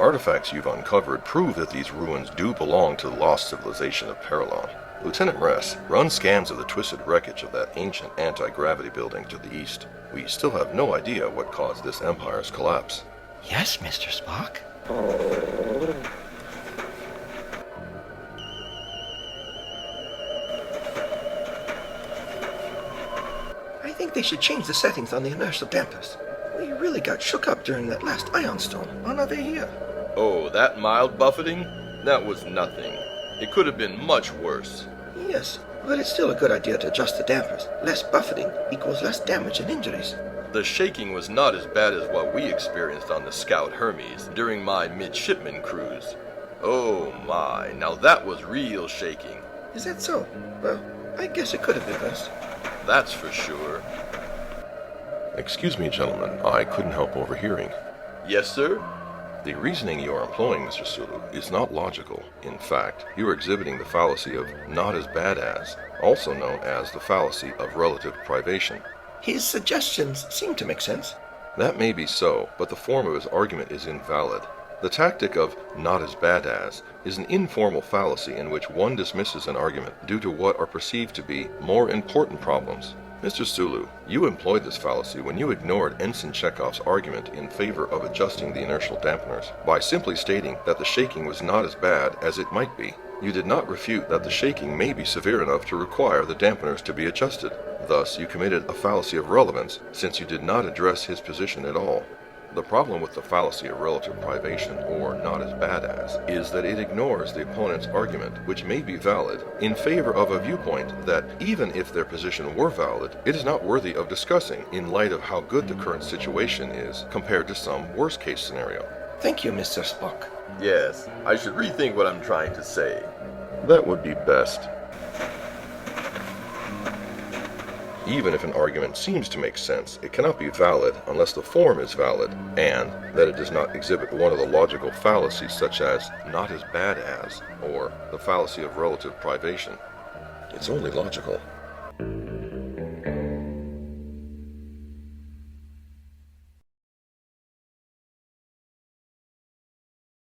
artifacts you've uncovered prove that these ruins do belong to the lost civilization of Paralon. Lieutenant Ress, run scans of the twisted wreckage of that ancient anti-gravity building to the east. We still have no idea what caused this empire's collapse. Yes, Mr. Spock. I think they should change the settings on the inertial dampers. We really got shook up during that last ion storm on our way here. Oh, that mild buffeting? That was nothing. It could have been much worse. Yes, but it's still a good idea to adjust the dampers. Less buffeting equals less damage and injuries. The shaking was not as bad as what we experienced on the Scout Hermes during my midshipman cruise. Oh my, now that was real shaking. Is that so? Well, I guess it could have been worse. That's for sure. Excuse me, gentlemen, I couldn't help overhearing. Yes, sir? The reasoning you are employing, Mr. Sulu, is not logical. In fact, you are exhibiting the fallacy of not as bad as, also known as the fallacy of relative privation. His suggestions seem to make sense. That may be so, but the form of his argument is invalid. The tactic of not as bad as is an informal fallacy in which one dismisses an argument due to what are perceived to be more important problems. Mr. Sulu, you employed this fallacy when you ignored Ensign Chekhov's argument in favor of adjusting the inertial dampeners by simply stating that the shaking was not as bad as it might be. You did not refute that the shaking may be severe enough to require the dampeners to be adjusted. Thus, you committed a fallacy of relevance since you did not address his position at all. The problem with the fallacy of relative privation, or not as bad as, is that it ignores the opponent's argument, which may be valid, in favor of a viewpoint that, even if their position were valid, it is not worthy of discussing in light of how good the current situation is compared to some worst-case scenario. Thank you, Mr. Spock. Yes, I should rethink what I'm trying to say. That would be best. Even if an argument seems to make sense, it cannot be valid unless the form is valid, and that it does not exhibit one of the logical fallacies such as not as bad as, or the fallacy of relative privation. It's only logical.